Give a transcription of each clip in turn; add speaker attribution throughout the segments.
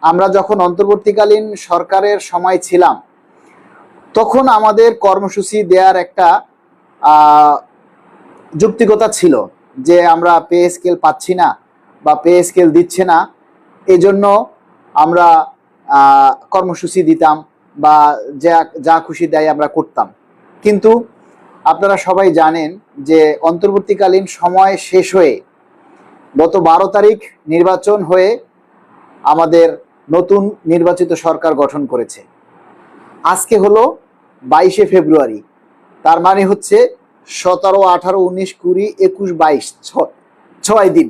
Speaker 1: আমরা যখন অন্তর্বর্তীকালীন সরকারের সময় ছিলাম তখন আমাদের কর্মসূচি দেওয়ার একটা যৌক্তিকতা ছিল যে আমরা পে স্কেল পাচ্ছি না বা পে স্কেল দিচ্ছে না, এজন্য আমরা কর্মসূচি দিতাম বা যা খুশি দেয় আমরা করতাম। কিন্তু আপনারা সবাই জানেন যে অন্তর্বর্তীকালীন সময় শেষ হয়ে গত 12 তারিখ নির্বাচন হয়ে আমাদের নতুন নির্বাচিত সরকার গঠন করেছে। আজকে হলো 22শে ফেব্রুয়ারি, তার মানে হচ্ছে 17, 18, 19, 20, 21, 22, 6 দিন,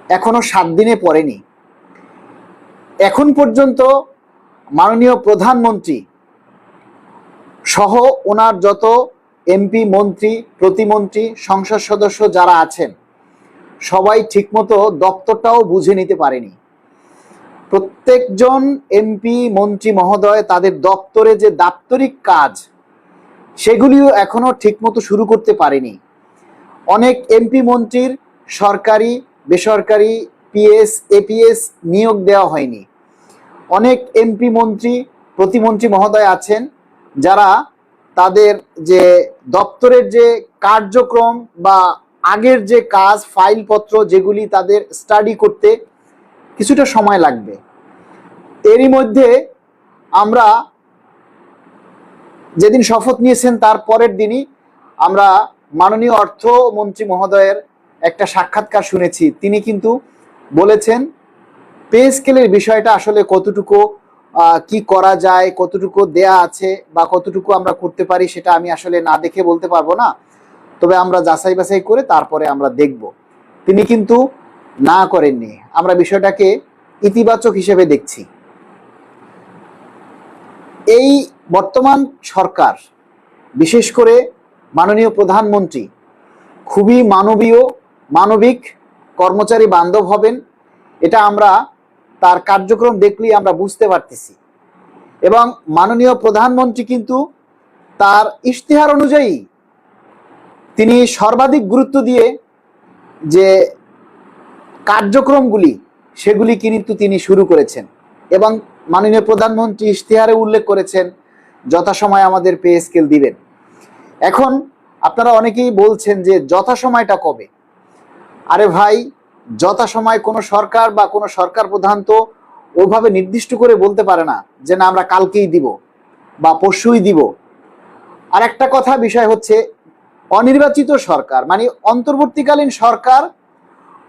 Speaker 1: এখনো 7 দিনে পড়েনি। এখন পর্যন্ত মাননীয় প্রধানমন্ত্রী সহ ওনার যত এমপি, মন্ত্রী, প্রতিমন্ত্রী, সংসদ সদস্য যারা আছেন সবাই ঠিকমতো দপ্তরটাও বুঝে নিতে পারেনি। প্রত্যেকজন এমপি, মন্ত্রী মহোদয় তাদের দপ্তরে যে দাপ্তরিক কাজ সেগুলিও এখনো ঠিকমতো শুরু করতে পারেনি। অনেক এমপি মন্ত্রীর সরকারি, বেসরকারি, পিএস, এপিএস নিয়োগ দেওয়া হয়নি। অনেক এমপি, মন্ত্রী, প্রতিমন্ত্রী মহোদয় আছেন যারা তাদের যে দপ্তরের যে কার্যক্রম বা আগের যে কাজ, ফাইলপত্র যেগুলি তাদের স্টাডি করতে কিছুটা সময় লাগবে। এরই মধ্যে আমরা যেদিন শপথ নিয়েছেন তার পরের দিনই আমরা মাননীয় অর্থমন্ত্রী মহোদয়ের একটা সাক্ষাৎকার শুনেছি। তিনি কিন্তু বলেছেন পে স্কেলের বিষয়টা আসলে কতটুকু কি করা যায়, কতটুকু দেয়া আছে বা কতটুকু আমরা করতে পারি সেটা আমি আসলে না দেখে বলতে পারবো না, তবে আমরা যাচাই বাছাই করে তারপরে আমরা দেখব। তিনি কিন্তু না করেননি। আমরা বিষয়টাকে ইতিবাচক হিসেবে দেখছি। এই বর্তমান সরকার, বিশেষ করে মাননীয় প্রধানমন্ত্রী খুবই মানবীয়, মানবিক, কর্মচারী বান্ধব হবেন, এটা আমরা তার কার্যক্রম দেখলেই আমরা বুঝতে পারতেছি। এবং মাননীয় প্রধানমন্ত্রী কিন্তু তার ইশতেহার অনুযায়ী তিনি সর্বাধিক গুরুত্ব দিয়ে যে কার্যক্রমগুলি সেগুলি কিন্তু তিনি শুরু করেছেন। এবং মাননীয় প্রধানমন্ত্রী ইশতেহারে উল্লেখ করেছেন যথাসময়ে আমাদের পে স্কেল দিবেন। এখন আপনারা অনেকেই বলছেন যে যথাসময়টা কবে? আরে ভাই, যথাসময় কোনো সরকার বা কোনো সরকার প্রধান তো ওইভাবে নির্দিষ্ট করে বলতে পারে না যে না আমরা কালকেই দিব বা পরশুই দিব। আর একটা কথা, বিষয় হচ্ছে অনির্বাচিত সরকার মানে অন্তর্বর্তীকালীন সরকার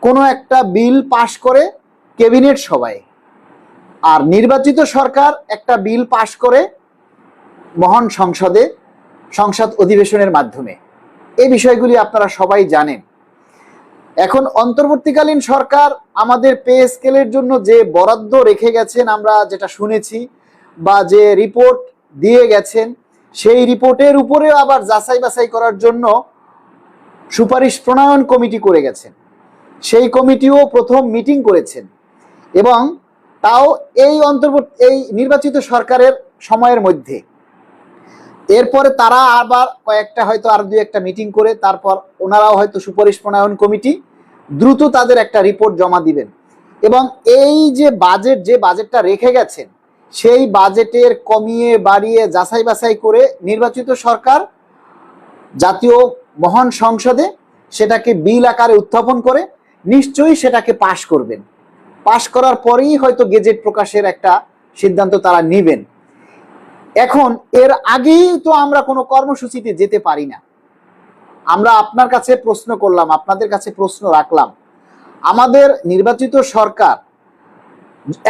Speaker 1: কোনো একটা বিল পাশ করে ক্যাবিনেট সভায়, আর নির্বাচিত সরকার একটা বিল পাশ করে মহান সংসদে, সংসদ অধিবেশনের মাধ্যমে। এই বিষয়গুলি আপনারা সবাই জানেন। এখন অন্তর্বর্তীকালীন সরকার আমাদের পে স্কেলের জন্য যে বরাদ্দ রেখে গেছেন, আমরা যেটা শুনেছি বা যে রিপোর্ট দিয়ে গেছেন, সেই রিপোর্টের উপরে আবার যাচাই বাছাই করার জন্য সুপারিশ প্রণয়ন কমিটি করে গেছেন। সেই কমিটিও প্রথম মিটিং করেছেন এবং তাও এই নির্বাচিত সরকারের সময়ের মধ্যে। এরপরে তারা আবার কয়েকটা হয়তো আর 2-1টা মিটিং করে তারপর ওনারাও হয়তো সুপারিশ প্রণয়ন কমিটি দ্রুত তাদের একটা রিপোর্ট জমা দিবেন। এবং এই যে বাজেটটা রেখে গেছেন সেই বাজেটের কমিয়ে বাড়িয়ে যাচাই বাছাই করে নির্বাচিত সরকার জাতীয় মহান সংসদে সেটাকে বিল আকারে উত্থাপন করে নিশ্চয়ই সেটাকে পাশ করবেন। পাশ করার পরেই হয়তো গেজেট প্রকাশের একটা সিদ্ধান্ত তারা নেবেন। এখন এর আগেই তো আমরা কোনো কর্মসূচিতে যেতে পারি না। আমরা আপনার কাছে প্রশ্ন করলাম, আপনাদের কাছে প্রশ্ন রাখলাম, আমাদের নির্বাচিত সরকার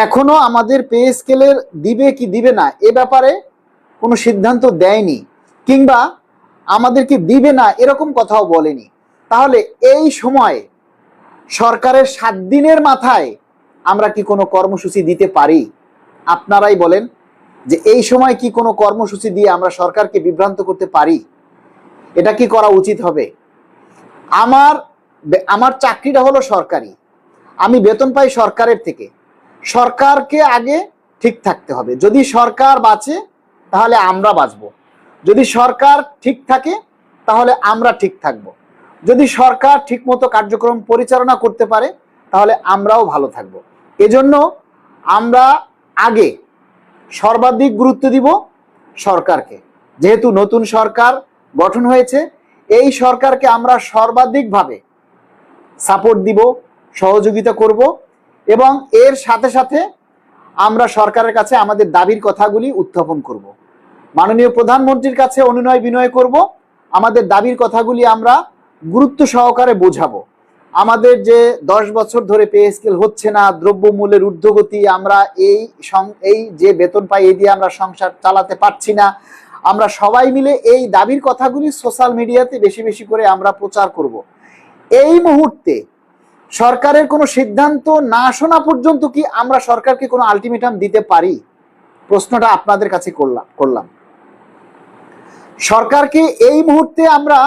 Speaker 1: এখনো আমাদের পে স্কেলের দিবে কি দিবে না এ ব্যাপারে কোনো সিদ্ধান্ত দেয়নি, কিংবা আমাদেরকে দিবে না এরকম কথাও বলেনি। তাহলে এই সময় সরকারের 7 দিনের মাথায় আমরা কি কোনো কর্মসূচি দিতে পারি? আপনারাই বলেন যে এই সময় কি কোনো কর্মসূচি দিয়ে আমরা সরকারকে বিভ্রান্ত করতে পারি? এটা কি করা উচিত হবে? আমার চাকরিটা হলো সরকারি, আমি বেতন পাই সরকারের থেকে। সরকারকে আগে ঠিক থাকতে হবে। যদি সরকার বাঁচে তাহলে আমরা বাঁচবো, যদি সরকার ঠিক থাকে তাহলে আমরা ঠিক থাকবো, যদি সরকার ঠিকমতো কার্যক্রম পরিচালনা করতে পারে তাহলে আমরাও ভালো থাকবো। এজন্য আমরা আগে সর্বাধিক গুরুত্ব দিব সরকারকে। যেহেতু নতুন সরকার গঠন হয়েছে, এই সরকারকে আমরা সর্বাধিকভাবে সাপোর্ট দিব, সহযোগিতা করব, এবং এর সাথে সাথে আমরা সরকারের কাছে আমাদের দাবির কথাগুলি উত্থাপন করব। মাননীয় প্রধানমন্ত্রীর কাছে অনুনয় বিনয় করব, আমাদের দাবির কথাগুলি আমরা গুরুত্ব সহকারে বোঝাবো। আমাদের যে 10 বছর ধরে পে স্কেল হচ্ছে না, দ্রব্যমূল্যের ঊর্ধ্বগতি, আমরা এই যে বেতন পাই এই দিয়ে আমরা সংসার চালাতে পারছি না, আমরা সবাই মিলে এই দাবির কথাগুলি সোশ্যাল মিডিয়াতে বেশি বেশি করে আমরা প্রচার করব। এই মুহূর্তে সরকারের কোনো সিদ্ধান্ত না শোনা পর্যন্ত কি আমরা সরকারকে কোনো আলটিমেটাম দিতে পারি? প্রশ্নটা আপনাদের কাছে করলাম। সরকারকে এই মুহূর্তে আমরা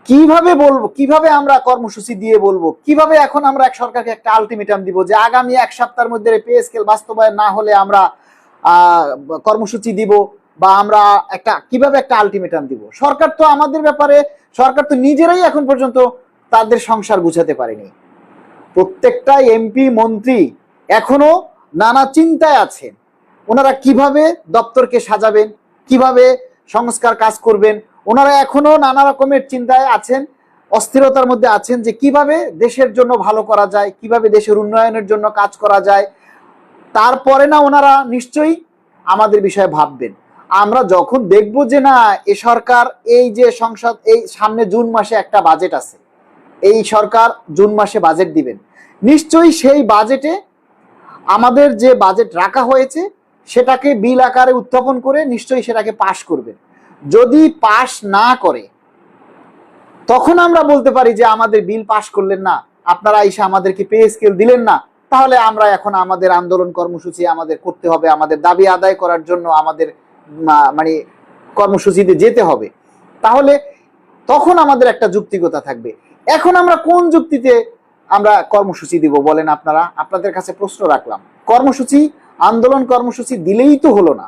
Speaker 1: কিভাবে বলবো, কিভাবে আমরা কর্মসূচি দিয়ে বলবো, কিভাবে এখন আমরা সরকারকে একটা আলটিমেটাম দিব যে আগামী 1 সপ্তাহের মধ্যে পে স্কেল বাস্তবায়ন না হলে আমরা কর্মসূচি দিব, বা আমরা কিভাবে একটা আলটিমেটাম দিব? সরকার তো আমাদের ব্যাপারে, সরকার তো নিজেরাই এখন পর্যন্ত তাদের সংসার গুছাতে পারেনি। প্রত্যেকটা এমপি মন্ত্রী এখনো নানা চিন্তায় আছেন, ওনারা কিভাবে দপ্তরকে সাজাবেন, কিভাবে সংস্কার কাজ করবেন, ওনারা এখনো নানা রকমের চিন্তায় আছেন, অস্থিরতার মধ্যে আছেন যে কিভাবে দেশের জন্য ভালো করা যায়, কিভাবে দেশের উন্নয়নের জন্য কাজ করা যায়। তারপরে না ওনারা নিশ্চয়ই আমাদের বিষয়ে ভাববেন। আমরা যখন দেখব যে না, এ সরকার, এই যে সংসদ, এই সামনে জুন মাসে একটা বাজেট আছে, এই সরকার জুন মাসে বাজেট দিবেন, নিশ্চয়ই সেই বাজেটে আমাদের যে বাজেট রাখা হয়েছে সেটাকে বিল আকারে উত্থাপন করে নিশ্চয়ই সেটাকে পাশ করবেন। যদি পাশ না করে, তখন আমরা বলতে পারি যে আমাদের বিল পাশ করলেন না, আপনারা এসে আমাদেরকে পে স্কেল দিলেন না, তাহলে আমরা এখন আমাদের আন্দোলন কর্মসূচি আমাদের করতে হবে, আমাদের দাবি আদায় করার জন্য আমাদের মানে কর্মসূচিতে যেতে হবে। তাহলে তখন আমাদের একটা যুক্তিকতা থাকবে। এখন আমরা কোন যুক্তিতে আমরা কর্মসূচি দিব বলেন আপনারা? আপনাদের কাছে প্রশ্ন রাখলাম। আন্দোলন কর্মসূচি দিলেই তো হলো না।